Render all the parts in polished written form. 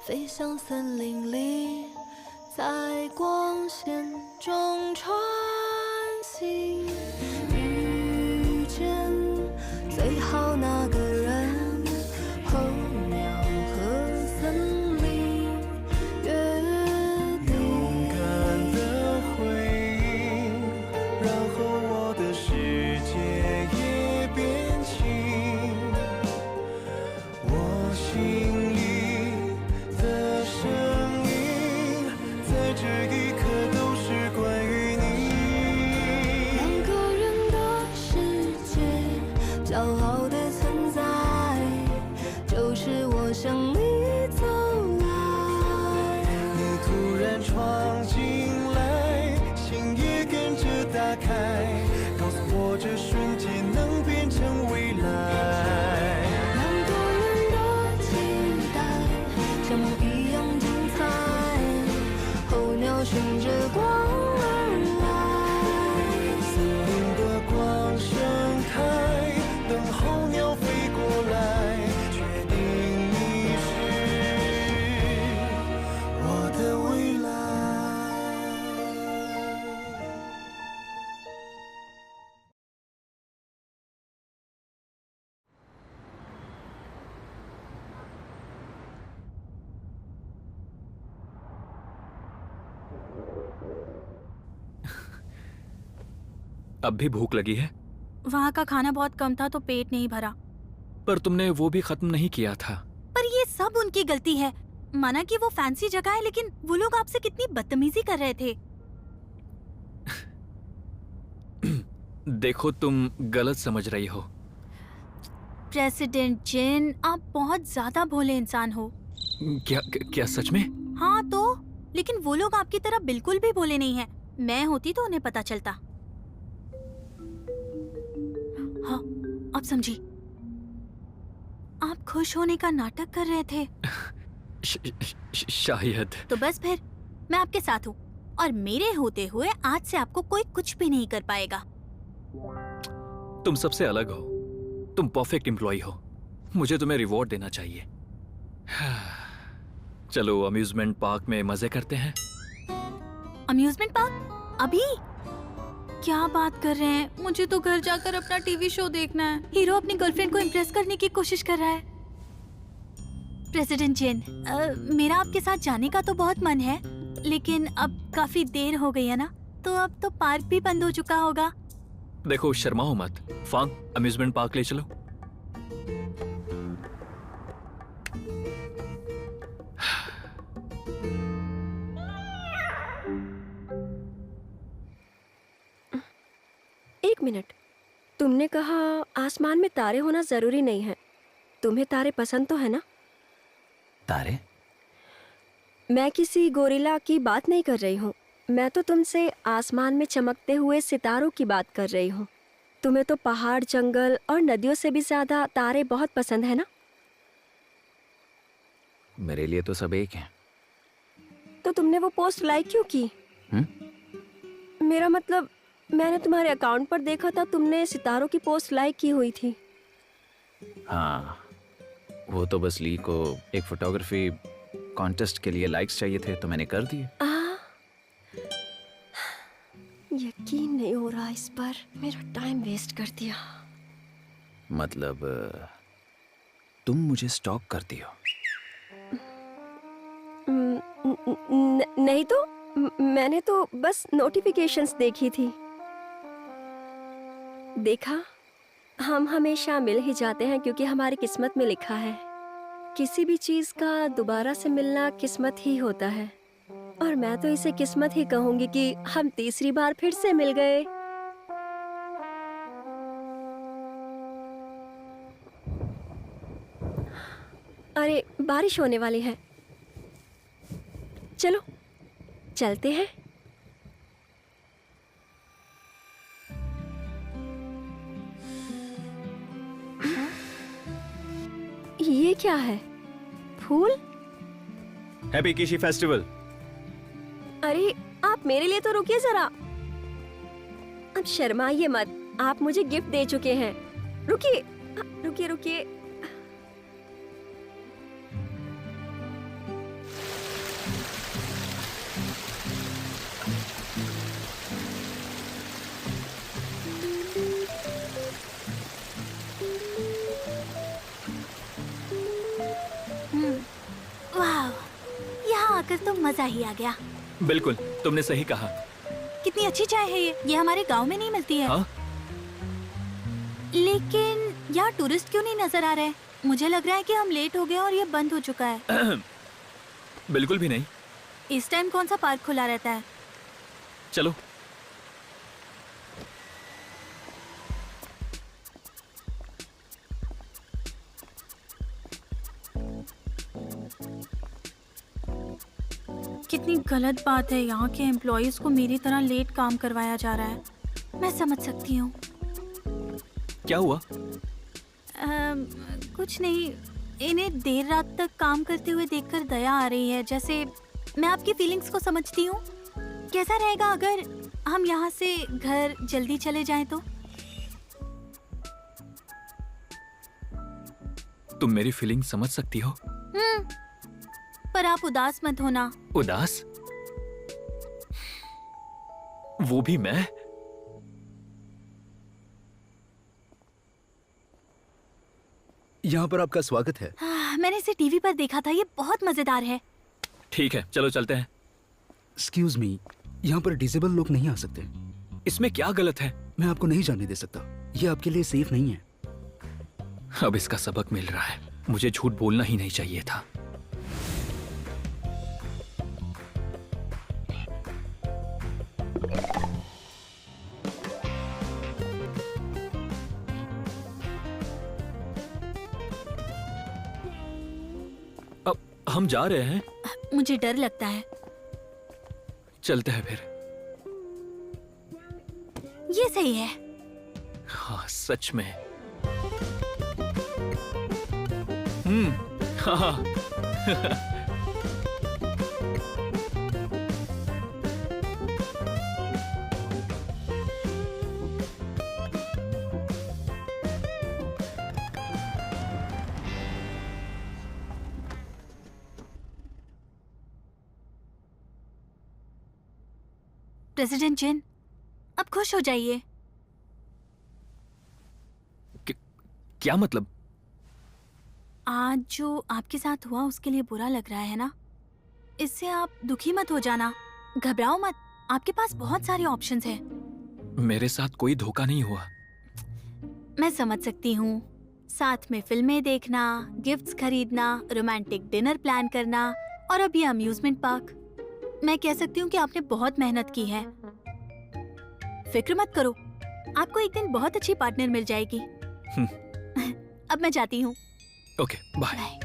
飞向森林里，在光线中穿行，遇见最好那个人，候鸟和森林约定。勇敢的回应，然后我的世界也变轻。我心里的声音，在这一刻都是关于你。两个人的世界，骄傲的存在，就是我向你走来。你突然闯进来，心也跟着打开，告诉我这瞬间能变成未来。两个人的期待，像梦一样精彩。候鸟循着光而来，森林的光盛开，等候鸟飞过来，确定你是我的未来。अब भी भूख लगी है? वहाँ का खाना बहुत कम था तो पेट नहीं भरा। पर तुमने वो भी खत्म नहीं किया था। पर ये सब उनकी गलती है। माना कि वो फैंसी जगह है, लेकिन वो लोग आपसे कितनी बदतमीजी कर रहे थे। देखो, तुम गलत समझ रही हो। प्रेसिडेंट जिन, आप बहुत ज्यादा भोले इंसान हो। क्या सच में? हाँ तो, लेकिन वो लोग आपकी तरह बिल्कुल भी भोले नहीं हैं। मैं होती तो उन्हें पता चलता। हाँ, आप समझी। आप खुश होने का नाटक कर रहे थे। शायद। तो बस फिर, मैं आपके साथ हूँ और मेरे होते हुए आज से आपको कोई कुछ भी नहीं कर पाएगा। तुम सबसे अलग हो। तुम परफेक्ट एम्प्लॉय हो। मुझे तुम्हें रिवॉर्ड देना चाहिए। चलो अम्यूजमेंट पार्क में मजे करते हैं। Amusement park? अभी? क्या बात कर रहे हैं? मुझे तो घर जाकर अपना टीवी शो देखना है। हीरो अपनी गर्लफ्रेंड को इम्प्रेस करने की कोशिश कर रहा है। प्रेसिडेंट जिन, मेरा आपके साथ जाने का तो बहुत मन है, लेकिन अब काफी देर हो गई है ना, तो अब तो पार्क भी बंद हो चुका होगा। देखो, शर्माओ मत। फांग, अम्यूजमेंट पार्क ले चलो। एक मिनट, तुमने कहा आसमान में तारे होना जरूरी नहीं है। तुम्हें तारे पसंद तो है ना? तारे? मैं किसी गोरिल्ला की बात नहीं कर रही हूँ। मैं तो तुमसे आसमान में चमकते हुए सितारों की बात कर रही हूँ। तुम्हें तो पहाड़, जंगल और नदियों से भी ज्यादा तारे बहुत पसंद है ना? मेरे लिए तो सब एक हैं। तो तुमने वो पोस्ट लाइक क्यों की? मेरा मतलब, मैंने तुम्हारे अकाउंट पर देखा था, तुमने सितारों की पोस्ट लाइक की हुई थी। हाँ, वो तो बस ली को एक फोटोग्राफी कॉन्टेस्ट के लिए लाइक्स चाहिए थे तो मैंने कर दिए। यकीन नहीं हो रहा इस पर। मेरा टाइम वेस्ट कर दिया। मतलब तुम मुझे स्टॉक करती हो? नहीं तो, मैंने तो बस नोटिफिकेशंस देखी थी। देखा, हम हमेशा मिल ही जाते हैं क्योंकि हमारी किस्मत में लिखा है। किसी भी चीज का दोबारा से मिलना किस्मत ही होता है, और मैं तो इसे किस्मत ही कहूंगी कि हम तीसरी बार फिर से मिल गए। अरे, बारिश होने वाली है। चलो चलते हैं। ये क्या है? फूल? हैप्पी किशी फेस्टिवल। अरे, आप मेरे लिए तो रुकिए जरा। अब शर्माइए मत, आप मुझे गिफ्ट दे चुके हैं। रुकिए रुकिए रुकिए। तो मजा ही आ गया। बिल्कुल, तुमने सही कहा। कितनी अच्छी चाय है ये हमारे गांव में नहीं मिलती है। हाँ? लेकिन यहाँ टूरिस्ट क्यों नहीं नजर आ रहे? मुझे लग रहा है कि हम लेट हो गए और ये बंद हो चुका है। बिल्कुल भी नहीं। इस टाइम कौन सा पार्क खुला रहता है? चलो। कितनी गलत बात है, यहाँ के एम्प्लॉयज को मेरी तरह लेट काम करवाया जा रहा है। मैं समझ सकती हूँ। क्या हुआ? कुछ नहीं, इन्हें देर रात तक काम करते हुए देखकर दया आ रही है। जैसे मैं आपकी फीलिंग्स को समझती हूँ। कैसा रहेगा अगर हम यहाँ से घर जल्दी चले जाएं तो? तुम मेरी फीलिंग समझ सकती हो? पर आप उदास मत होना। उदास? वो भी मैं? यहाँ पर आपका स्वागत है। मैंने इसे टीवी पर देखा था, ये बहुत मजेदार है। ठीक है, चलो चलते हैं। एक्सक्यूज मी, यहाँ पर डिसेबल लोग नहीं आ सकते। इसमें क्या गलत है? मैं आपको नहीं जाने दे सकता, ये आपके लिए सेफ नहीं है। अब इसका सबक मिल रहा है। मुझे झूठ बोलना ही नहीं चाहिए था। अब हम जा रहे हैं। मुझे डर लगता है। चलते हैं फिर। ये सही है। हाँ, सच में। हाँ। प्रेसिडेंट जिन, अब खुश हो जाइए। क्या मतलब? आज जो आपके साथ हुआ उसके लिए बुरा लग रहा है ना? इससे आप दुखी मत हो जाना, घबराओ मत। आपके पास बहुत सारे ऑप्शंस हैं। मेरे साथ कोई धोखा नहीं हुआ। मैं समझ सकती हूँ। साथ में फिल्में देखना, गिफ्ट्स खरीदना, रोमांटिक डिनर प्लान करना और अब ये अम्यूजमेंट पार्क। मैं कह सकती हूँ कि आपने बहुत मेहनत की है। फिक्र मत करो, आपको एक दिन बहुत अच्छी पार्टनर मिल जाएगी। अब मैं जाती हूँ। Okay, bye. बाय।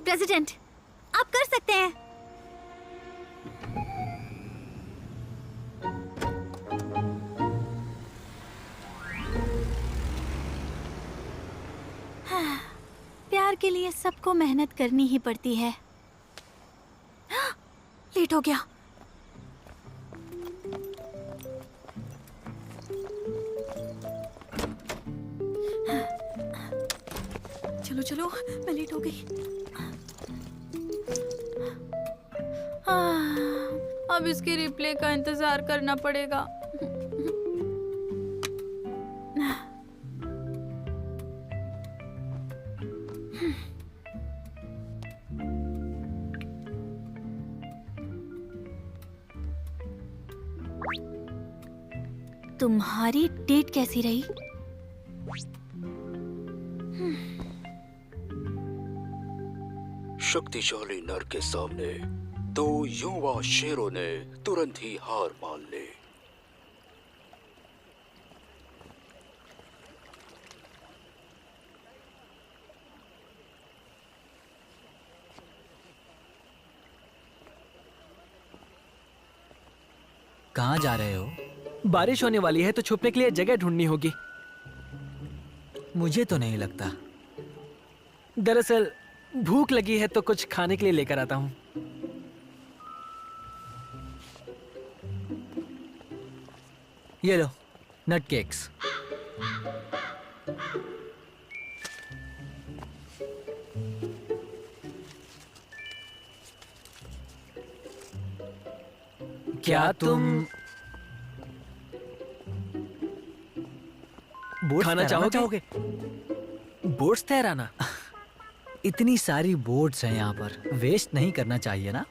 प्रेसिडेंट, आप कर सकते हैं। प्यार के लिए सबको मेहनत करनी ही पड़ती है। लेट हो गया। चलो चलो, मैं लेट हो गई। अब इसके रिप्ले का इंतजार करना पड़ेगा। तुम्हारी डेट कैसी रही? शक्तिशाली नर के सामने दो युवा शेरों ने तुरंत ही हार मान ली। कहाँ जा रहे हो? बारिश होने वाली है तो छुपने के लिए जगह ढूंढनी होगी। मुझे तो नहीं लगता। दरअसल भूख लगी है तो कुछ खाने के लिए लेकर आता हूँ। ये लो, नट केक्स। क्या तुम बोर्ड खाना फहराना चाहोगे? बोट्स तैराना। इतनी सारी बोट्स हैं यहाँ पर, वेस्ट नहीं करना चाहिए ना।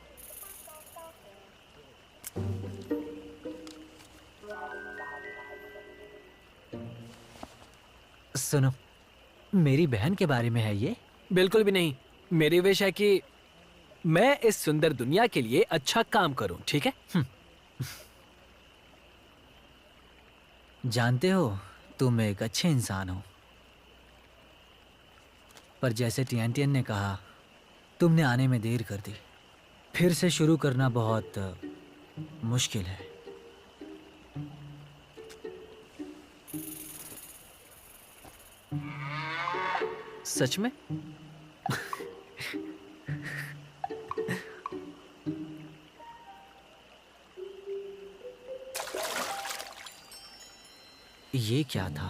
सुनो, मेरी बहन के बारे में है ये। बिल्कुल भी नहीं। मेरी विश है कि मैं इस सुंदर दुनिया के लिए अच्छा काम करूं, ठीक है? जानते हो, तुम एक अच्छे इंसान हो, पर जैसे टियन ने कहा, तुमने आने में देर कर दी। फिर से शुरू करना बहुत मुश्किल है। सच में? ये क्या था?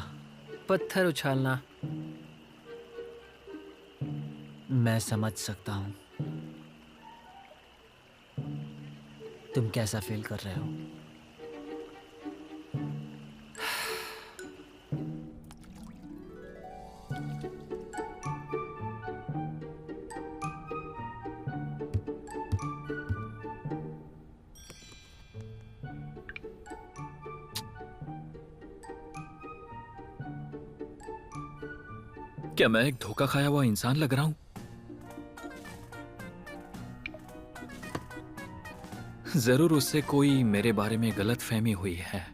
पत्थर उछालना। मैं समझ सकता हूँ तुम कैसा फील कर रहे हो। क्या मैं एक धोखा खाया हुआ इंसान लग रहा हूं? जरूर उससे कोई मेरे बारे में गलत फहमी हुई है।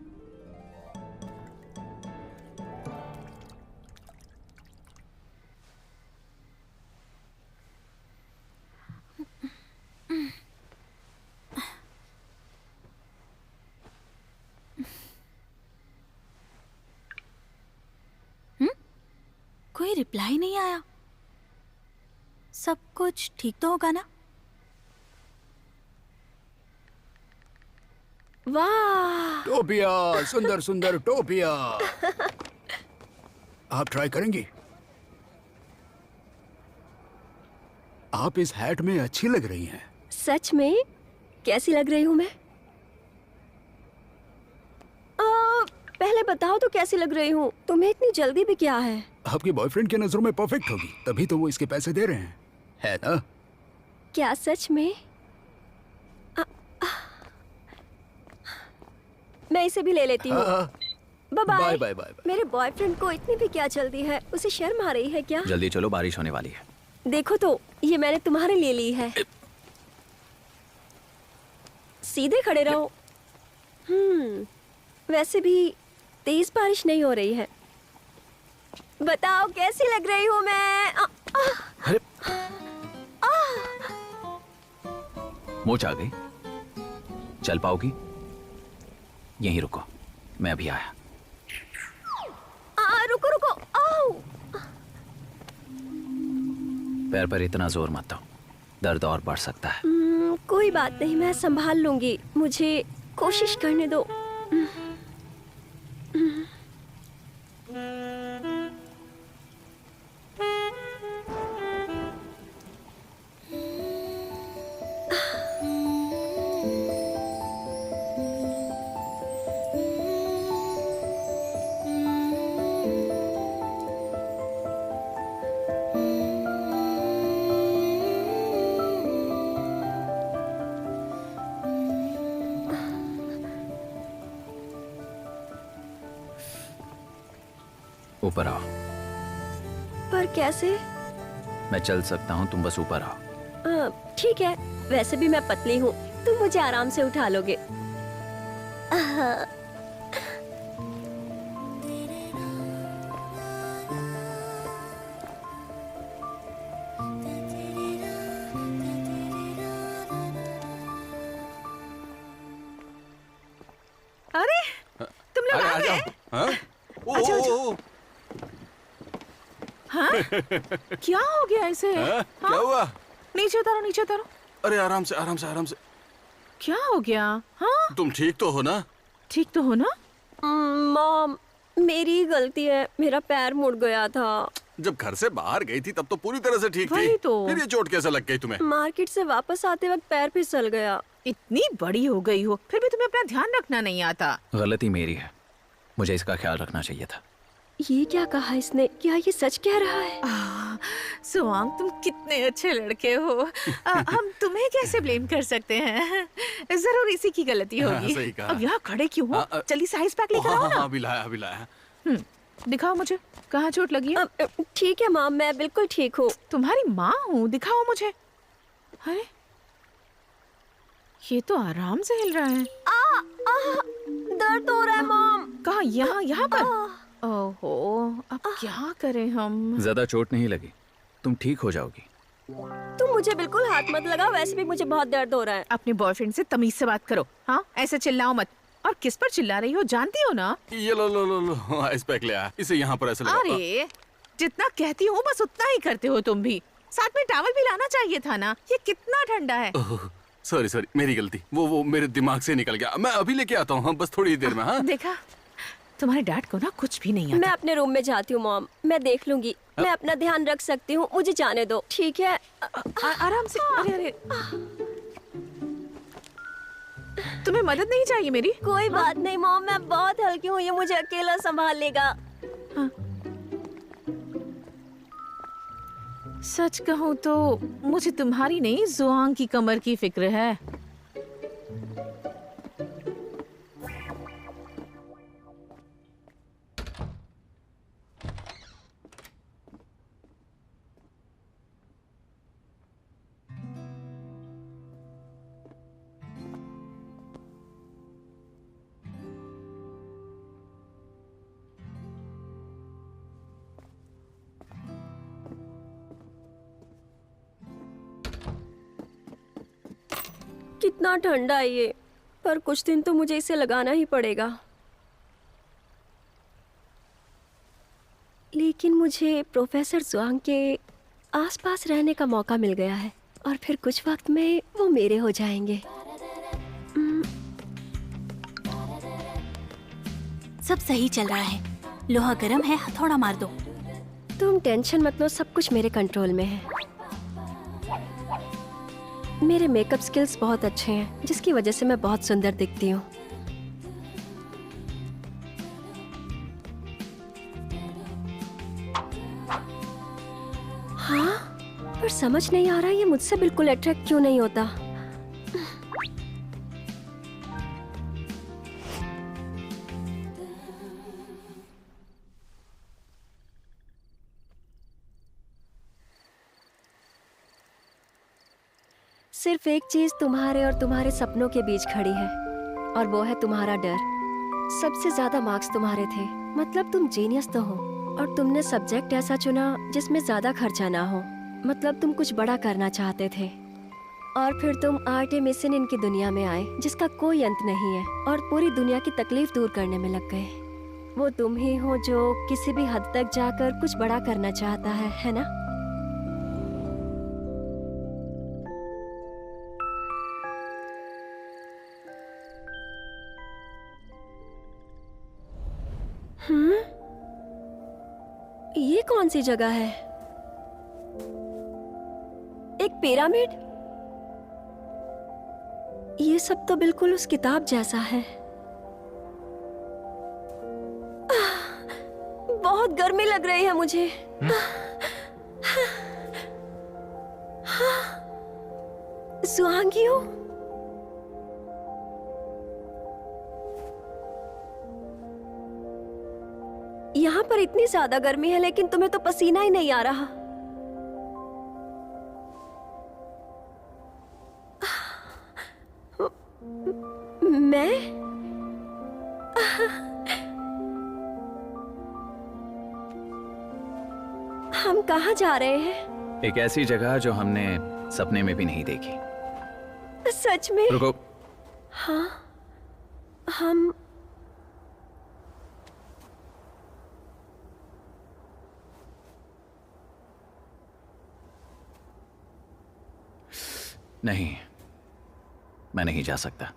कोई रिप्लाई नहीं आया। सब कुछ ठीक तो होगा ना? वाह, टोपिया, सुंदर सुंदर टोपिया। आप ट्राई करेंगी? आप इस हैट में अच्छी लग रही हैं। सच में? कैसी लग रही हूँ मैं? पहले बताओ तो कैसी लग रही हूँ? तुम्हें इतनी जल्दी भी क्या है? आपके बॉयफ्रेंड की नजरों में परफेक्ट होगी, तभी तो वो इसके पैसे दे रहे हैं, है ना? क्या सच में? मैं इसे भी ले लेती हूँ। Bye bye bye. बाय। मेरे बॉयफ्रेंड को इतनी भी क्या जल्दी है? उसे शर्म आ रही है क्या? जल्दी चलो, बारिश होने वाली है। देखो तो, ये मैंने तुम्हारे लिए ली है। सीधे खड़े रहो। वैसे भी तेज बारिश नहीं हो रही है। बताओ कैसी लग रही हूँ मैं? अरे मोच आ गई। चल पाओगी? यहीं रुको, मैं अभी आया। रुको रुको। आओ। पैर पर इतना जोर मत दो, दर्द और बढ़ सकता है। कोई बात नहीं, मैं संभाल लूंगी। मुझे कोशिश करने दो। ऊपर आओ। पर कैसे? मैं चल सकता हूँ, तुम बस ऊपर आओ। ठीक है, वैसे भी मैं पतली हूँ, तुम मुझे आराम से उठा लोगे। अरे तुम लोग आ गए? अच्छा अच्छा। हाँ? क्या हो गया इसे? क्या हुआ? नीचे उतारो, नीचे उतारो। अरे आराम से आराम से आराम से। क्या हो गया? हाँ? तुम ठीक तो हो ना? ठीक तो हो ना? मॉम, मेरी गलती है, मेरा पैर मुड़ गया था। जब घर से बाहर गई थी तब तो पूरी तरह से ठीक थी। वही तो। फिर ये चोट कैसे लग गई तुम्हें? मार्केट से वापस आते वक्त पैर फिसल गया। इतनी बड़ी हो गई हो, फिर भी तुम्हें अपना ध्यान रखना नहीं आता। गलती मेरी है, मुझे इसका ख्याल रखना चाहिए था। ये क्या कहा इसने? क्या ये सच कह रहा है? सुआंग, तुम कितने अच्छे लड़के हो। हम तुम्हें कैसे ब्लेम कर सकते हैं? जरूर इसी की गलती होगी। सही कहा। अब यहाँ खड़े क्यों हो? जल्दी से आइस पैक लेकर आओ ना। अभी लाया अभी लाया। दिखाओ मुझे, कहाँ चोट लगी है? ठीक है माँ, मैं बिल्कुल ठीक हूँ। तुम्हारी माँ हूँ, दिखाओ मुझे। अरे ये तो आराम से हिल रहा है। दर्द हो रहा है मॉम। कहाँ? यहाँ पर? ओहो, अब क्या करें हम? ज्यादा चोट नहीं लगी, तुम ठीक हो जाओगी। तुम मुझे बिल्कुल हाथ मत लगाओ, वैसे भी मुझे बहुत दर्द हो रहा है। अपने बॉयफ्रेंड से तमीज से बात करो। हाँ, ऐसे चिल्लाओ मत। और किस पर चिल्ला रही हो, जानती हो ना? ये लो आइस पैक ले आया, इसे यहाँ पर ऐसे लगा। अरे जितना कहती हूँ बस उतना ही करते हो तुम भी। साथ में टॉवल भी लाना चाहिए था ना, ये कितना ठंडा है। सॉरी मेरी गलती, वो मेरे दिमाग से निकल गया। मैं अभी लेके आता हूँ, बस थोड़ी देर में। हाँ देखा, तुम्हारे डैड को ना कुछ भी नहीं आता। मैं अपने रूम में जाती हूँ मॉम, मैं देख लूंगी। मैं अपना ध्यान रख सकती हूँ, मुझे जाने दो, ठीक है? आराम से। अरे तुम्हें मदद नहीं चाहिए मेरी? कोई बात नहीं मॉम, मैं बहुत हल्की हूँ, ये मुझे अकेला संभाल लेगा। सच कहूँ तो मुझे तुम्हारी नहीं, जुआंग की कमर की फिक्र है। कितना ठंडा है ये, पर कुछ दिन तो मुझे इसे लगाना ही पड़ेगा। लेकिन मुझे प्रोफेसर जुआंग के आसपास रहने का मौका मिल गया है और फिर कुछ वक्त में वो मेरे हो जाएंगे। सब सही चल रहा है। लोहा गर्म है, हथौड़ा मार दो। तुम टेंशन मत लो, सब कुछ मेरे कंट्रोल में है। मेरे मेकअप स्किल्स बहुत अच्छे हैं, जिसकी वजह से मैं बहुत सुंदर दिखती हूँ। हाँ, पर समझ नहीं आ रहा ये मुझसे बिल्कुल अट्रैक्ट क्यों नहीं होता। सिर्फ एक चीज तुम्हारे और तुम्हारे सपनों के बीच खड़ी है, और वो है तुम्हारा डर। सबसे ज्यादा मार्क्स तुम्हारे थे, मतलब तुम जीनियस तो हो, और तुमने सब्जेक्ट ऐसा चुना जिसमें ज्यादा खर्चा ना हो, मतलब तुम कुछ बड़ा करना चाहते थे। और फिर तुम आर्टेमिसिन इनकी दुनिया में आए, जिसका कोई अंत नहीं है, और पूरी दुनिया की तकलीफ दूर करने में लग गए। वो तुम ही हो जो किसी भी हद तक जाकर कुछ बड़ा करना चाहता है ना? ये कौन सी जगह है? एक पिरामिड? ये सब तो बिल्कुल उस किताब जैसा है। बहुत गर्मी लग रही है मुझे। सुहांगियो, यहाँ पर इतनी ज्यादा गर्मी है, लेकिन तुम्हें तो पसीना ही नहीं आ रहा। मैं? हम कहाँ जा रहे हैं? एक ऐसी जगह जो हमने सपने में भी नहीं देखी। सच में? रुको। हाँ, हम नहीं, मैं नहीं जा सकता।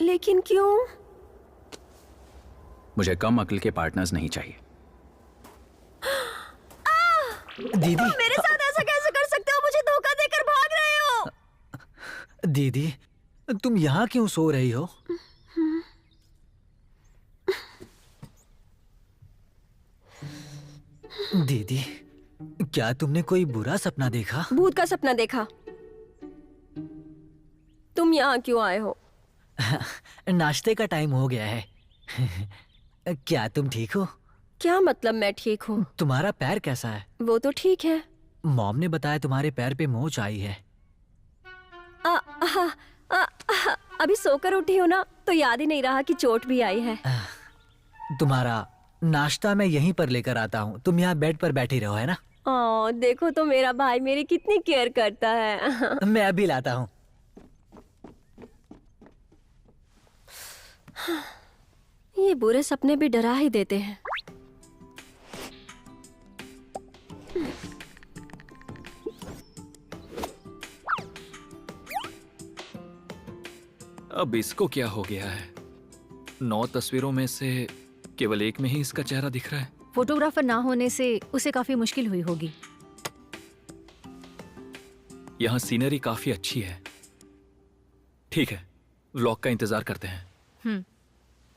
लेकिन क्यों? मुझे कम अक्ल के पार्टनर्स नहीं चाहिए। दीदी, मेरे साथ ऐसा कैसे कर सकते हो? मुझे धोखा देकर भाग रहे हो। दीदी, तुम यहाँ क्यों सो रही हो? दीदी, क्या तुमने कोई बुरा सपना देखा? भूत का सपना देखा। तुम यहाँ क्यों आए हो? नाश्ते का टाइम हो गया है। क्या तुम ठीक हो? क्या मतलब मैं ठीक हूँ? तुम्हारा पैर कैसा है? वो तो ठीक है। मॉम ने बताया तुम्हारे पैर पे मोच आई है। अभी सोकर उठी हूँ ना, तो याद ही नहीं रहा कि चोट भी आई है। तुम्हारा नाश्ता मैं यहीं पर लेकर आता हूँ, तुम यहाँ बेड पर बैठी रहो, है ना? देखो तो मेरा भाई मेरी कितनी केयर करता है। मैं अभी लाता हूँ। ये बुरे सपने भी डरा ही देते हैं। अब इसको क्या हो गया है? 9 तस्वीरों में से केवल एक में ही इसका चेहरा दिख रहा है। फोटोग्राफर ना होने से उसे काफी मुश्किल हुई होगी। यहाँ सीनरी काफी अच्छी है। ठीक है, व्लॉग का इंतजार करते हैं।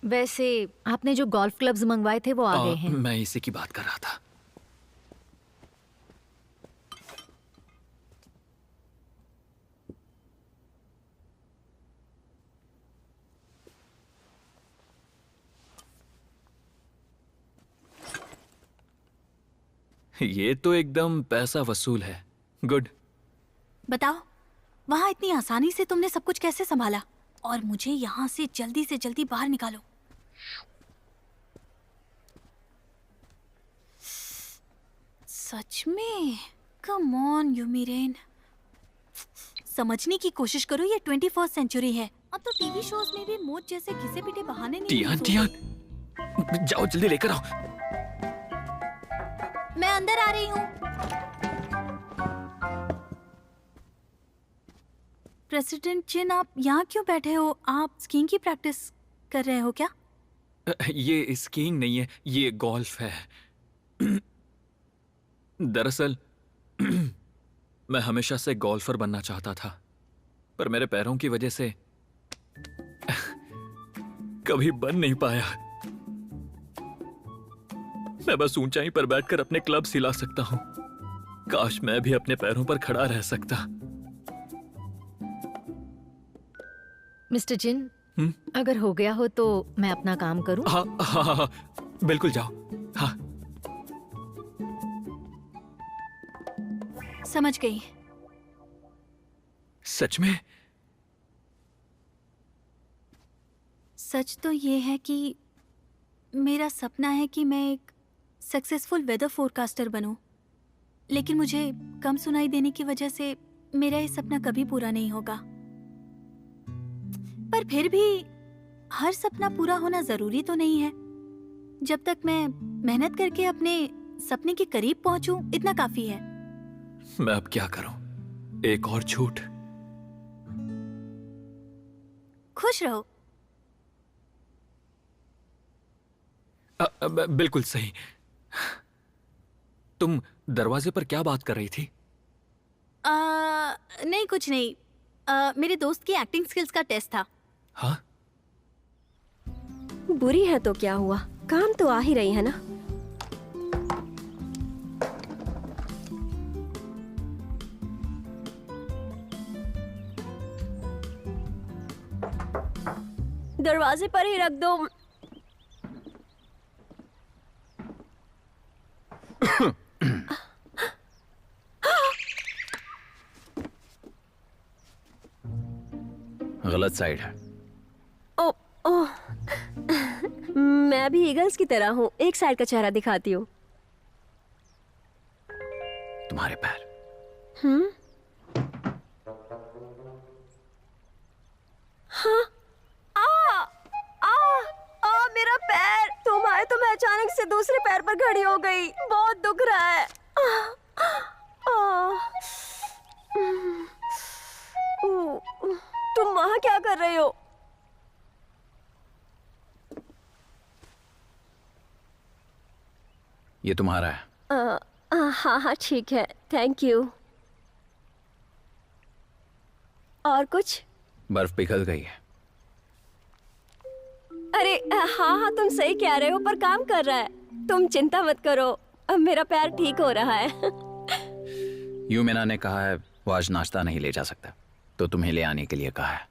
वैसे आपने जो गोल्फ क्लब्स मंगवाए थे वो आ गए हैं। मैं इसी की बात कर रहा था। ये तो एकदम पैसा वसूल है। गुड। बताओ, वहाँ इतनी आसानी से तुमने सब कुछ कैसे संभाला? और मुझे यहाँ से जल्दी बाहर निकालो। सच में? कम ऑन यूमिरेन, समझने की कोशिश करो, ये 21st सेंचुरी है। अब तो टीवी शोज में भी मौत जैसे घिसे पिटे बहाने नहीं यूज होते। टियान, जाओ जल्दी लेकर आओ। मैं अंदर आ रही हूँ। प्रेसिडेंट जिन, आप यहाँ क्यों बैठे हो? आप स्कीइंग की प्रैक्टिस कर रहे हो क्या? ये स्कीइंग नहीं है, ये गोल्फ है। दरअसल मैं हमेशा से गोल्फर बनना चाहता था, पर मेरे पैरों की वजह से कभी बन नहीं पाया। मैं बस ऊंचाई पर बैठकर अपने क्लब हिला सकता हूं। काश मैं भी अपने पैरों पर खड़ा रह सकता। मिस्टर जिन, अगर हो गया हो तो मैं अपना काम करूं? हाँ, बिल्कुल जाओ। हाँ, समझ गई। सच में? सच तो ये है कि मेरा सपना है कि मैं एक सक्सेसफुल वेदर फोरकास्टर बनूं, लेकिन मुझे कम सुनाई देने की वजह से मेरा ये सपना कभी पूरा नहीं होगा। पर फिर भी हर सपना पूरा होना जरूरी तो नहीं है। जब तक मैं मेहनत करके अपने सपने के करीब पहुंचूं, इतना काफी है। मैं अब क्या करूं? एक और झूठ। खुश रहो। बिल्कुल सही। तुम दरवाजे पर क्या बात कर रही थी? नहीं, कुछ नहीं। मेरे दोस्त की एक्टिंग स्किल्स का टेस्ट था। हाँ? बुरी है तो क्या हुआ, काम तो आ ही रही है ना। दरवाजे पर ही रख दो। गलत साइड है। ओह, मैं भी ईगल्स की तरह हूँ, एक साइड का चेहरा दिखाती हूँ। तुम्हारे पैर। हाँ, मेरा पैर। तुम आए तो मैं अचानक से दूसरे पैर पर खड़ी हो गई। बहुत दुख रहा है। तुम वहाँ क्या कर रहे हो? ये तुम्हारा है। हाँ, ठीक है, थैंक यू। और कुछ? बर्फ पिघल गई है। अरे हाँ, तुम सही कह रहे हो, पर काम कर रहा है। तुम चिंता मत करो, अब मेरा पैर ठीक हो रहा है। यूमिना ने कहा है वो आज नाश्ता नहीं ले जा सकता, तो तुम्हें ले आने के लिए कहा है।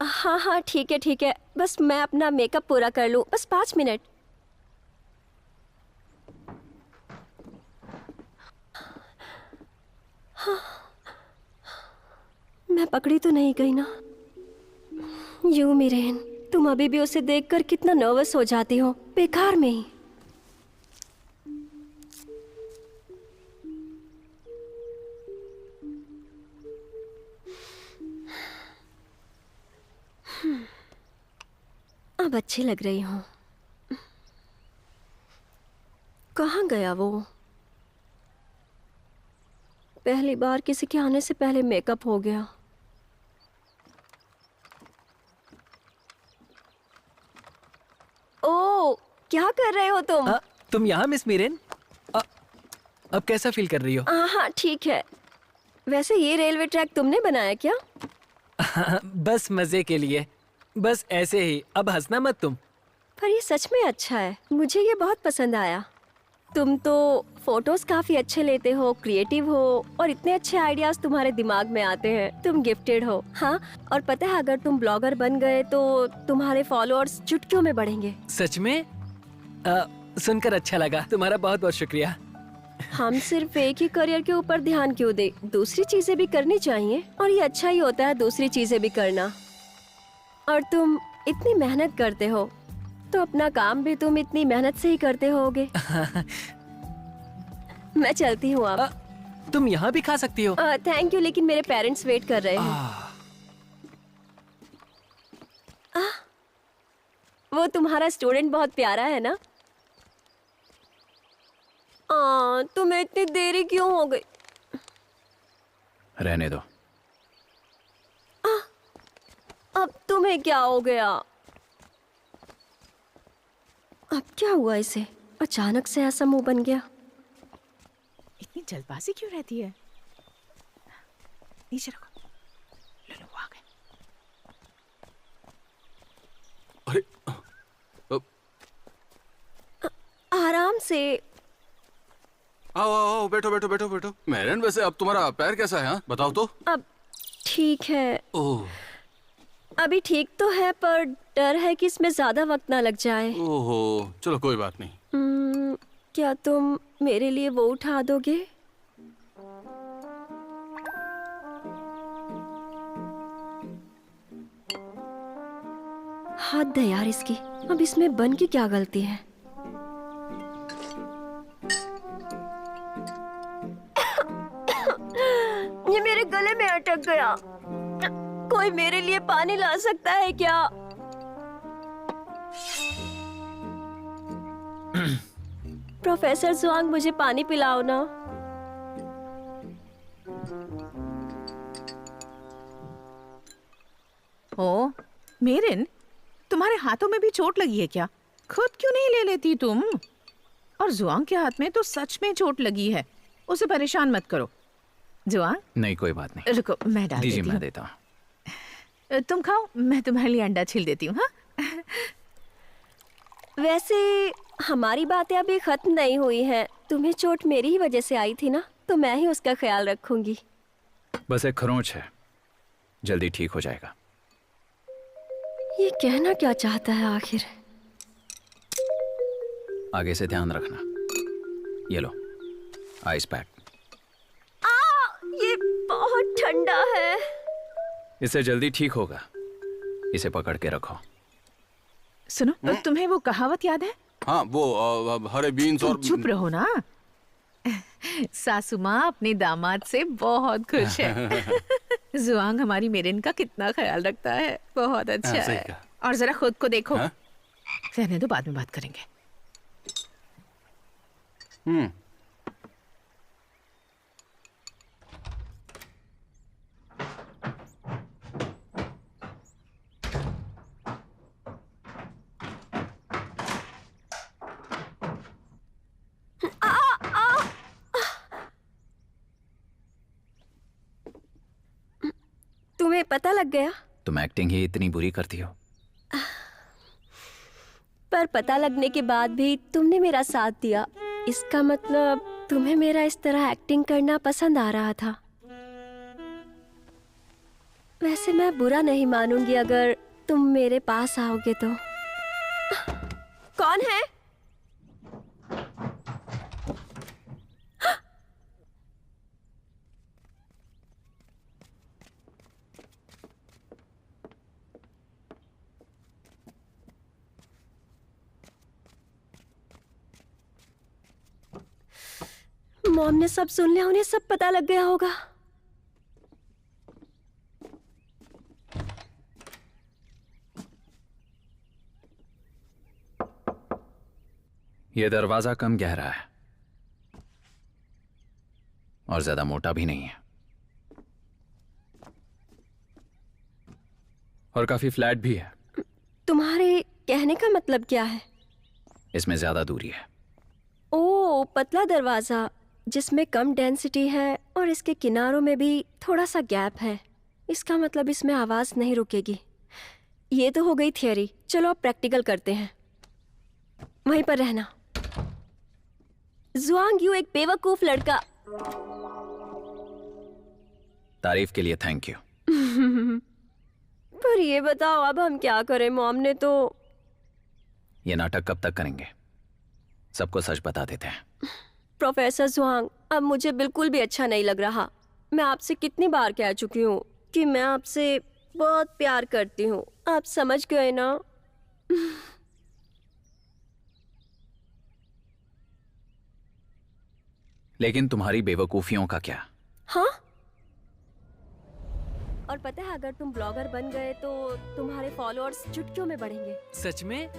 हाँ हाँ ठीक है, बस मैं अपना मेकअप पूरा कर लूँ, बस 5 मिनट। हाँ, मैं पकड़ी तो नहीं गई ना? यू मिरेन, तुम अभी भी उसे देखकर कितना नर्वस हो जाती हो, बेकार में ही। अब अच्छी लग रही हूँ। कहाँ गया वो? पहली बार किसी के आने से पहले मेकअप हो गया। ओ, क्या कर रहे हो तुम? तुम यहाँ मिस मीरेन? अब कैसा फील कर रही हो? हाँ ठीक है। वैसे ये रेलवे ट्रैक तुमने बनाया क्या? बस मजे के लिए, बस ऐसे ही। अब हंसना मत तुम। पर ये सच में अच्छा है, मुझे ये बहुत पसंद आया। तुम तो फोटोज काफी अच्छे लेते हो, क्रिएटिव हो और इतने अच्छे आइडियाज तुम्हारे दिमाग में आते हैं। तुम गिफ्टेड हो। हाँ, और पता है अगर तुम ब्लॉगर बन गए तो तुम्हारे फॉलोअर्स चुटकियों में बढ़ेंगे। सच में? सुनकर अच्छा लगा, तुम्हारा बहुत बहुत शुक्रिया। हम सिर्फ एक ही करियर के ऊपर ध्यान क्यों दे, दूसरी चीजें भी करनी चाहिए, और ये अच्छा ही होता है दूसरी चीजें भी करना। और तुम इतनी मेहनत करते हो तो अपना काम भी तुम इतनी मेहनत से ही करते होगे। मैं चलती हूँ अब। तुम यहाँ भी खा सकती हो। थैंक यू, लेकिन मेरे पेरेंट्स वेट कर रहे हैं। वो तुम्हारा स्टूडेंट बहुत प्यारा है ना? तुम्हें इतनी देरी क्यों हो गई? रहने दो। अब तुम्हें क्या हो गया? अब क्या हुआ इसे? अचानक से ऐसा मुंह बन गया। इतनी जल्दबाजी क्यों रहती है? नीचे रखो। लो वो आ गए। अरे आराम से। आओ आओ आओ, बैठो बैठो बैठो बैठो। मेरन, वैसे अब तुम्हारा पैर कैसा है? हाँ बताओ तो। अब ठीक है। ओह, अभी ठीक तो है, पर डर है कि इसमें ज्यादा वक्त ना लग जाए। ओहो, चलो कोई बात नहीं। क्या तुम मेरे लिए वो उठा दोगे? हद है यार इसकी। अब इसमें बन की क्या गलती है? ये मेरे गले में अटक गया। कोई मेरे लिए पानी ला सकता है क्या? प्रोफेसर जुआंग, मुझे पानी पिलाओ ना। ओ मेरिन, तुम्हारे हाथों में भी चोट लगी है क्या? खुद क्यों नहीं ले लेती तुम? और जुआंग के हाथ में तो सच में चोट लगी है, उसे परेशान मत करो। जुआंग, नहीं कोई बात नहीं। रुको, मैं डाल दीजिए, देती मैं हूँ। देता हूँ। तुम खाओ, मैं तुम्हारे लिए अंडा छील देती हूँ। हाँ, वैसे हमारी बातें अभी खत्म नहीं हुई हैं। तुम्हें चोट मेरी ही वजह से आई थी ना, तो मैं ही उसका ख्याल रखूंगी। बस एक खरोंच है, जल्दी ठीक हो जाएगा। ये कहना क्या चाहता है आखिर? आगे से ध्यान रखना। ये लो, आइस पैक। ये बहुत ठंडा है। इससे जल्दी ठीक होगा, इसे पकड़ के रखो। सुनो, तुम्हें वो कहावत याद है? हाँ, वो हरे बीन्स और चुप रहो ना। सासू माँ अपने दामाद से बहुत खुश है। जुआंग हमारी मेरिन का कितना ख्याल रखता है, बहुत अच्छा सही है। कहा। और जरा खुद को देखो। हाँ? रहने दो, बाद में बात करेंगे। तुम्हें पता लग गया? तुम एक्टिंग ही इतनी बुरी करती हो। पर पता लगने के बाद भी तुमने मेरा साथ दिया। इसका मतलब तुम्हें मेरा इस तरह एक्टिंग करना पसंद आ रहा था। वैसे मैं बुरा नहीं मानूंगी अगर तुम मेरे पास आओगे तो। कौन है? मॉम ने सब सुन लिया, उन्हें सब पता लग गया होगा। ये दरवाजा कम गहरा है और ज्यादा मोटा भी नहीं है और काफी फ्लैट भी है। तुम्हारे कहने का मतलब क्या है? इसमें ज्यादा दूरी है। ओ, पतला दरवाजा जिसमें कम डेंसिटी है और इसके किनारों में भी थोड़ा सा गैप है। इसका मतलब इसमें आवाज नहीं रुकेगी। ये तो हो गई थियरी। चलो अब प्रैक्टिकल करते हैं। वहीं पर रहना। जुआंग, यू एक बेवकूफ लड़का। तारीफ के लिए थैंक यू। पर ये बताओ अब हम क्या करें? मॉम ने तो। ये नाटक कब तक करेंगे? सबको सच बता देते हैं। प्रोफेसर जुआंग, अब मुझे बिल्कुल भी अच्छा नहीं लग रहा। मैं आपसे कितनी बार कह चुकी हूँ कि मैं आपसे बहुत प्यार करती हूँ। आप समझ गए ना? लेकिन तुम्हारी बेवकूफियों का क्या? हाँ? और पता है, अगर तुम ब्लॉगर बन गए तो तुम्हारे फॉलोअर्स चुटकियों में बढ़ेंगे। सच में?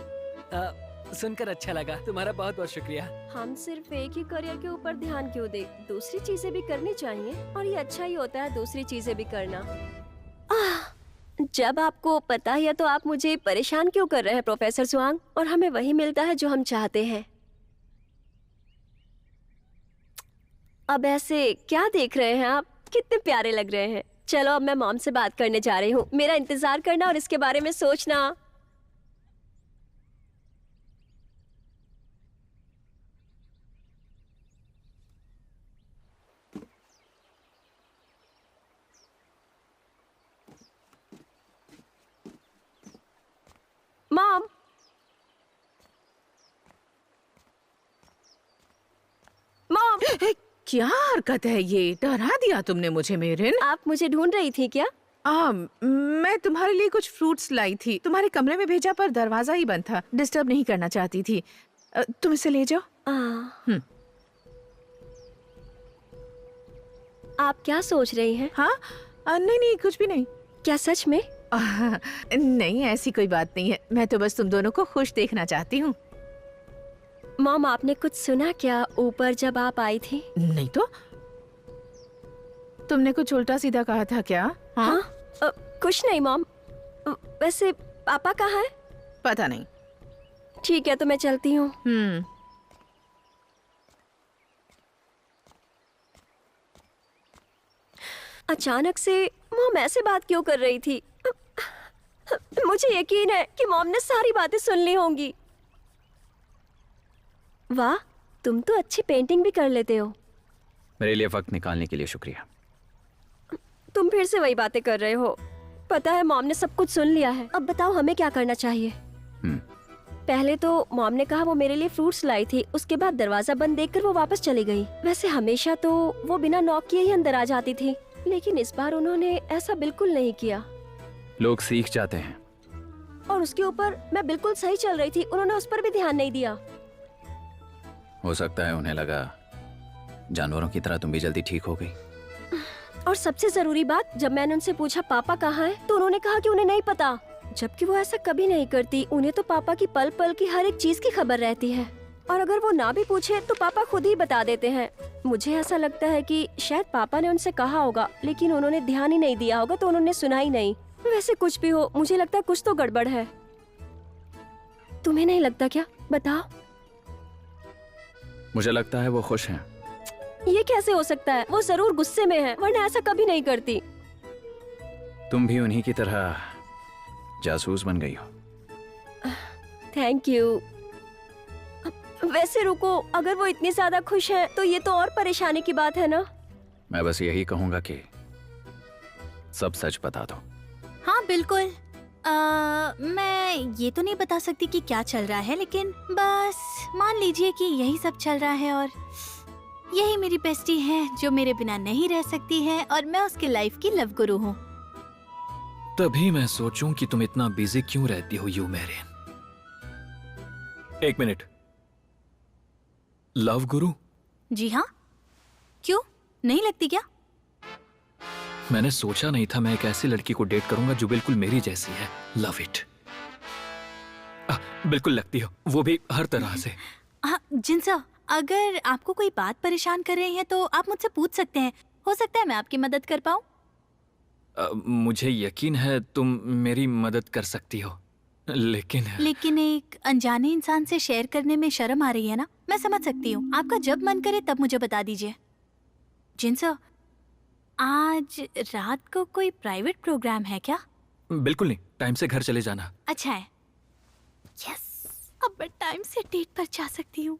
सुनकर अच्छा लगा। तुम्हारा बहुत बहुत शुक्रिया। हम सिर्फ एक ही करियर के ऊपर ध्यान क्यों दे? दूसरी चीजें भी करनी चाहिए और ये अच्छा ही होता है दूसरी चीजें भी करना। जब आपको पता है तो आप मुझे परेशान क्यों कर रहे हैं प्रोफेसर जुआंग? और हमें वही मिलता है जो हम चाहते हैं। अब ऐसे क्या देख रहे हैं आप? कितने प्यारे लग रहे हैं। चलो अब मैं मॉम से बात करने जा रही हूँ। मेरा इंतजार करना और इसके बारे में सोचना। मॉम, मॉम, क्या हरकत है ये? डरा दिया तुमने मुझे मेरिन। आप मुझे ढूंढ रही थी क्या? मैं तुम्हारे लिए कुछ फ्रूट्स लाई थी। तुम्हारे कमरे में भेजा पर दरवाजा ही बंद था। डिस्टर्ब नहीं करना चाहती थी। तुम इसे ले जाओ। आप क्या सोच रही हैं? हाँ, नहीं नहीं, कुछ भी नहीं। क्या सच में? नहीं, ऐसी कोई बात नहीं है। मैं तो बस तुम दोनों को खुश देखना चाहती हूँ। मॉम, आपने कुछ सुना क्या ऊपर जब आप आई थी? नहीं तो। तुमने कुछ उल्टा सीधा कहा था क्या? हाँ? कुछ नहीं मॉम। वैसे पापा कहाँ है? पता नहीं। ठीक है, तो मैं चलती हूँ। अचानक से मॉम ऐसे बात क्यों कर रही थी? मुझे यकीन है कि मॉम ने सारी बातें सुन ली होंगी। वाह, तुम तो अच्छी पेंटिंग भी कर लेते हो। मेरे लिए वक्त निकालने के लिए शुक्रिया। तुम फिर से वही बातें कर रहे हो। पता है मॉम ने सब कुछ सुन लिया है। अब बताओ हमें क्या करना चाहिए? पहले तो मॉम ने कहा वो मेरे लिए फ्रूट्स लाई थी। उसके बाद दरवाजा बंद देखकर वो वापस चली गई। वैसे हमेशा तो वो बिना नॉक किए ही अंदर आ जाती थी, लेकिन इस बार उन्होंने ऐसा बिल्कुल नहीं किया। लोग सीख जाते हैं। और उसके ऊपर मैं बिल्कुल सही चल रही थी, उन्होंने उस पर भी ध्यान नहीं दिया। हो सकता है उन्हें लगा जानवरों की तरह तुम भी जल्दी ठीक हो गई। और सबसे जरूरी बात, जब मैंने उनसे पूछा पापा कहाँ हैं, तो उन्होंने कहा कि उन्हें नहीं पता, जबकि वो ऐसा कभी नहीं करती। उन्हें तो पापा की पल पल की हर एक चीज की खबर रहती है, और अगर वो ना भी पूछे तो पापा खुद ही बता देते हैं। मुझे ऐसा लगता है कि शायद पापा ने उनसे कहा होगा, लेकिन उन्होंने ध्यान ही नहीं दिया होगा, तो उन्होंने सुना ही नहीं। वैसे कुछ भी हो, मुझे लगता है कुछ तो गड़बड़ है। तुम्हें नहीं लगता क्या? बताओ। मुझे लगता है वो खुश हैं। ये कैसे हो सकता है? वो जरूर गुस्से में है, वरना ऐसा कभी नहीं करती। तुम भी उन्हीं की तरह जासूस बन गई हो। Thank you. वैसे रुको, अगर वो इतनी ज्यादा खुश है तो ये तो और परेशानी की बात है ना। मैं बस यही कहूंगा कि सब सच बता दो। हाँ बिल्कुल। मैं ये तो नहीं बता सकती कि क्या चल रहा है, लेकिन बस मान लीजिए कि यही सब चल रहा है और यही मेरी बेस्टी है जो मेरे बिना नहीं रह सकती है और मैं उसकी लाइफ की लव गुरु हूँ। तभी मैं सोचूं कि तुम इतना बिजी क्यों रहती हो यू मेरिन। एक मिनट, लव गुरु? जी हाँ, क्यों नहीं लगती क्या? मैंने सोचा नहीं था मैं एक ऐसी लड़की को डेट करूंगा जो बिल्कुल मेरी जैसी है। Love it. बिल्कुल लगती हो, वो भी हर तरह से। हाँ जिनसा, अगर आपको कोई बात परेशान कर रही है तो आप मुझसे पूछ सकते हैं, हो सकता है मैं आपकी मदद कर पाऊँ। मुझे यकीन है तुम मेरी मदद कर सकती हो, लेकिन एक अनजाने इंसान से शेयर करने में शर्म आ रही है ना। मैं समझ सकती हूँ, आपका जब मन करे तब मुझे बता दीजिए। जिनसा, आज रात को कोई प्राइवेट प्रोग्राम है क्या? बिल्कुल नहीं, टाइम से घर चले जाना। अच्छा है। यस, अब मैं टाइम से डेट पर जा सकती हूँ।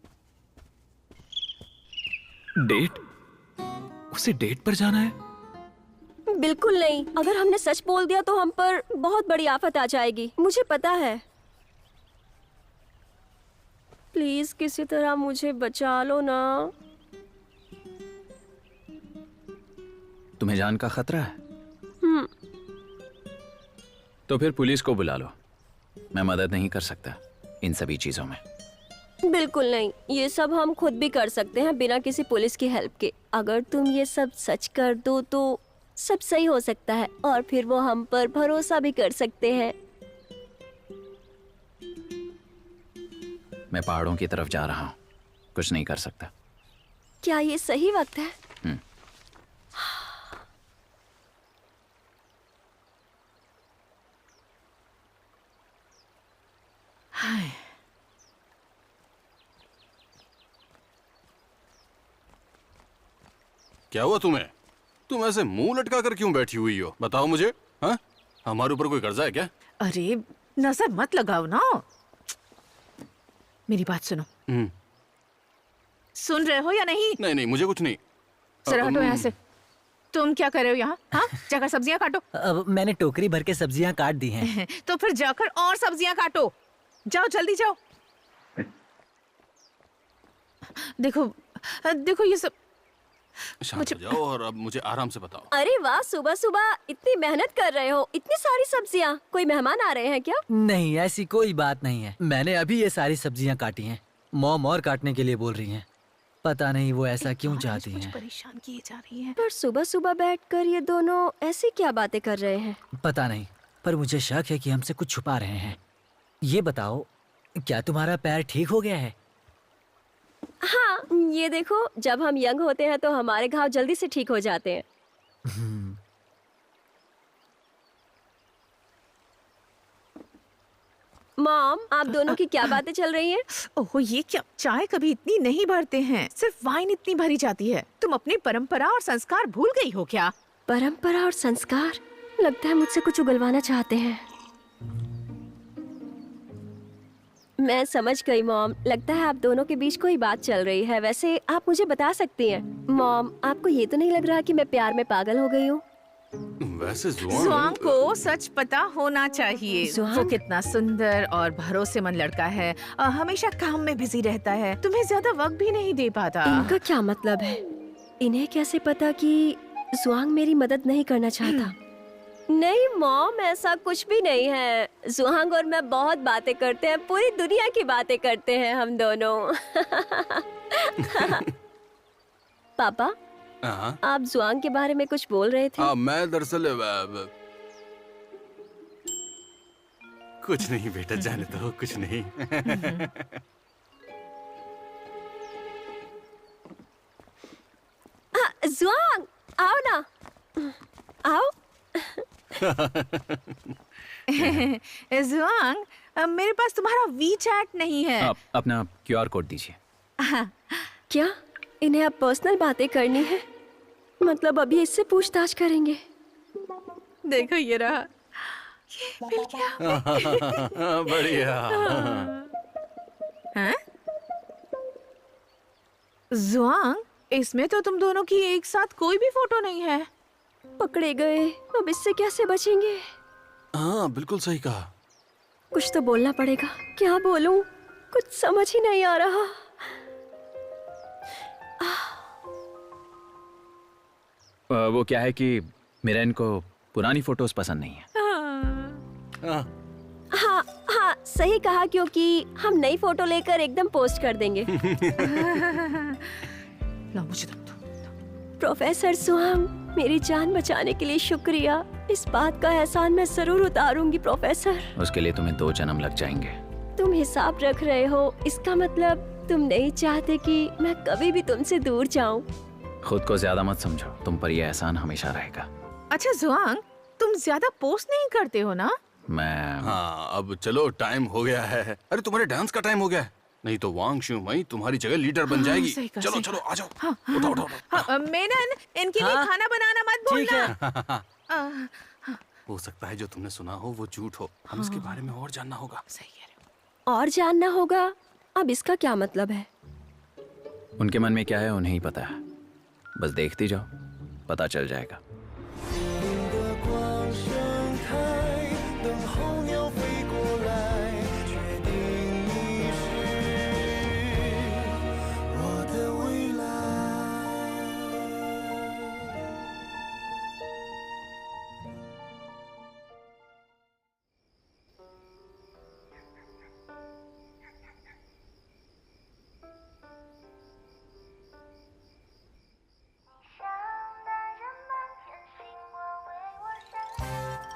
डेट? उसे डेट पर जाना है? बिल्कुल नहीं, अगर हमने सच बोल दिया तो हम पर बहुत बड़ी आफत आ जाएगी, मुझे पता है। प्लीज किसी तरह मुझे बचा लो ना। तुम्हें जान का खतरा है? तो फिर पुलिस को बुला लो। मैं मदद नहीं कर सकता इन सभी चीजों में। बिल्कुल नहीं, ये सब हम खुद भी कर सकते हैं बिना किसी पुलिस की हेल्प के। अगर तुम ये सब सच कर दो तो सब सही हो सकता है और फिर वो हम पर भरोसा भी कर सकते हैं। मैं पहाड़ों की तरफ जा रहा हूँ, कुछ नहीं कर सकता। क्या ये सही वक्त है? हाय, क्या हुआ तुम्हें? तुम ऐसे मुंह लटका कर क्यों बैठी हुई हो? बताओ मुझे। हाँ, हमारे ऊपर कोई कर्जा है क्या? अरे नजर मत लगाओ ना, मेरी बात सुनो। सुन रहे हो या नहीं? नहीं नहीं, मुझे कुछ नहीं। जरा हटो यहाँ से। तुम क्या कर रहे हो यहाँ? हाँ, जाकर सब्जियाँ काटो। अब मैंने टोकरी भर के सब्जियां काट दी हैं। तो फिर जाकर और सब्जियाँ काटो, जाओ जल्दी जाओ। देखो देखो ये सब। शांत हो जाओ और अब मुझे आराम से बताओ। अरे वाह, सुबह सुबह इतनी मेहनत कर रहे हो, इतनी सारी सब्जियां। कोई मेहमान आ रहे हैं क्या? नहीं, ऐसी कोई बात नहीं है। मैंने अभी ये सारी सब्जियां काटी हैं। मॉम और काटने के लिए बोल रही हैं। पता नहीं वो ऐसा क्यों चाहती हैं। परेशान किए जा रही है। पर सुबह सुबह बैठकर ये दोनों ऐसी क्या बातें कर रहे हैं? पता नहीं, पर मुझे शक है कि हमसे कुछ छुपा रहे हैं। ये बताओ, क्या तुम्हारा पैर ठीक हो गया है? हाँ, ये देखो, जब हम यंग होते हैं तो हमारे घाव जल्दी से ठीक हो जाते हैं। मॉम, आप दोनों की क्या बातें चल रही हैं? ओह, ये क्या, चाय कभी इतनी नहीं भरते हैं, सिर्फ वाइन इतनी भरी जाती है। तुम अपनी परंपरा और संस्कार भूल गई हो क्या? परंपरा और संस्कार? लगता है मुझसे कुछ उगलवाना चाहते हैं। मैं समझ गई मॉम, लगता है आप दोनों के बीच कोई बात चल रही है। वैसे आप मुझे बता सकती हैं। मॉम, आपको ये तो नहीं लग रहा कि मैं प्यार में पागल हो गई हूँ? वैसे जुआंग को सच पता होना चाहिए। जुआंग? वो कितना सुंदर और भरोसेमंद लड़का है, हमेशा काम में बिजी रहता है, तुम्हें ज्यादा वक्त भी नहीं दे पाता। इनका क्या मतलब है? इन्हें कैसे पता कि जुआंग मेरी मदद नहीं करना चाहता? नहीं मॉम, ऐसा कुछ भी नहीं है। जुआंग और मैं बहुत बातें करते हैं, पूरी दुनिया की बातें करते हैं हम दोनों। पापा, आप जुआंग के बारे में कुछ बोल रहे थे? मैं दरअसल कुछ नहीं बेटा, जाने दो, कुछ नहीं। जुआंग, आओ ना, आओ। जुआंग, मेरे पास तुम्हारा वी चैट नहीं है। आप अपना QR कोड दीजिए। क्या इन्हें अब पर्सनल बातें करनी है? मतलब अभी इससे पूछताछ करेंगे? देखो ये रहा, ये मिल गया। बढ़िया। हाँ? जुआंग, इसमें तो तुम दोनों की एक साथ कोई भी फोटो नहीं है। पकड़े गए, अब इससे कैसे बचेंगे? हाँ बिल्कुल सही कहा। कुछ तो बोलना पड़ेगा। क्या बोलूं? कुछ समझ ही नहीं आ रहा। वो क्या है कि मिरेन को पुरानी फोटोज पसंद नहीं है। हाँ हाँ सही कहा, क्योंकि हम नई फोटो लेकर एकदम पोस्ट कर देंगे। लो मुझे दो। प्रोफेसर सुहांग, मेरी जान बचाने के लिए शुक्रिया। इस बात का एहसान मैं जरूर उतारूंगी प्रोफेसर। उसके लिए तुम्हें 2 जन्म लग जाएंगे। तुम हिसाब रख रहे हो, इसका मतलब तुम नहीं चाहते कि मैं कभी भी तुमसे दूर जाऊं। खुद को ज्यादा मत समझो, तुम पर यह एहसान हमेशा रहेगा। अच्छा जुआंग, तुम ज्यादा पोस्ट नहीं करते हो ना? मैं हाँ अब चलो, टाइम हो गया है। अरे तुम्हारे डांस का टाइम हो गया है, नहीं तो वांग शुमई तुम्हारी जगह लीडर बन जाएगी। चलो चलो आ जाओ। उठाओ उठाओ। मेनन, इनके लिए खाना बनाना मत ठीक भूलना। है। हो सकता है जो तुमने सुना हो वो झूठ हो, हम इसके बारे में और जानना होगा। सही कह रहे हो। और जानना होगा? अब इसका क्या मतलब है? उनके मन में क्या है उन्हें ही पता है, बस देखती जाओ, पता चल जाएगा। 的光盛开，等候鸟飞过来，确定你是我的未来。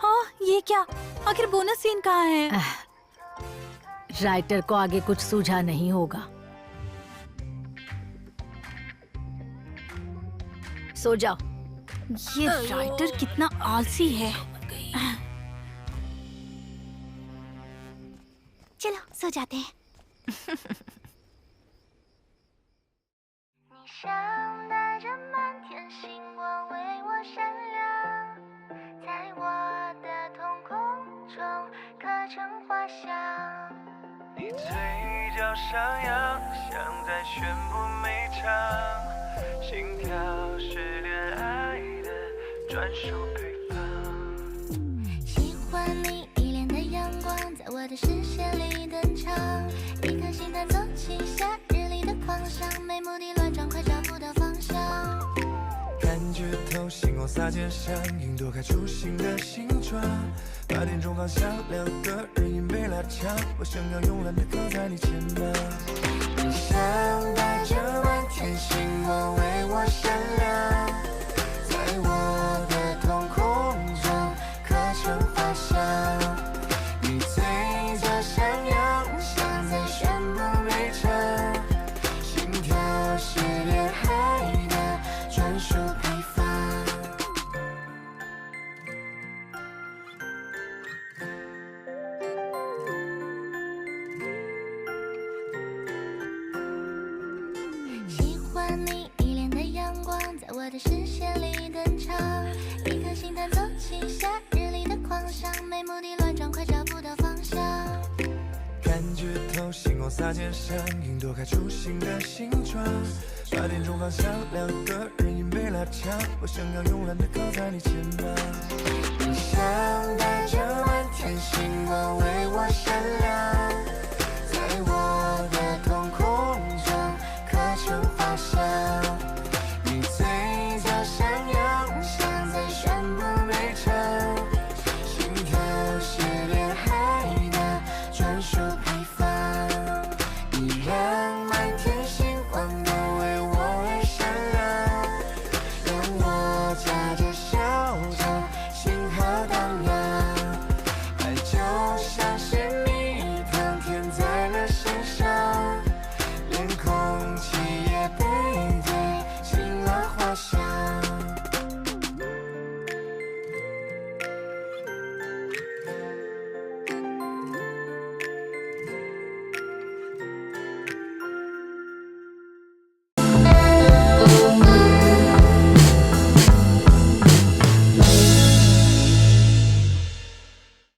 हाँ, ये क्या? आखिर बोनस सीन कहाँ है? राइटर को आगे कुछ सूझा नहीं होगा। सो जाओ। ये राइटर कितना आलसी है। चलो सो जाते हैं। 你像带着满天星光为我闪亮，在我的瞳孔中刻成画像。你嘴角上扬，像在宣布每场心跳是恋爱的专属配方。喜欢你依恋的阳光，在我的视线里登场，一颗心弹奏起夏日里的狂想，没目的乱撞，快找不到方向。感觉透星光洒肩上，云朵开出新的形状。8点钟方向，两个人影被拉长，我想要慵懒的靠在你肩膀。你像带着满天星光为我闪亮，在我的瞳孔中刻成画像。你嘴角上扬，像在宣布每场心跳是恋爱的专属配方。喜欢你依恋的阳光，在我的视线里登场，一颗心弹奏起夏日里的狂想，没目的乱撞，快找不到方向。感觉透星光洒肩上，云朵开出新的形状。8点钟方向，两个人影被拉长，我想要慵懒的靠在你肩膀。你像带着满天星光为我闪亮。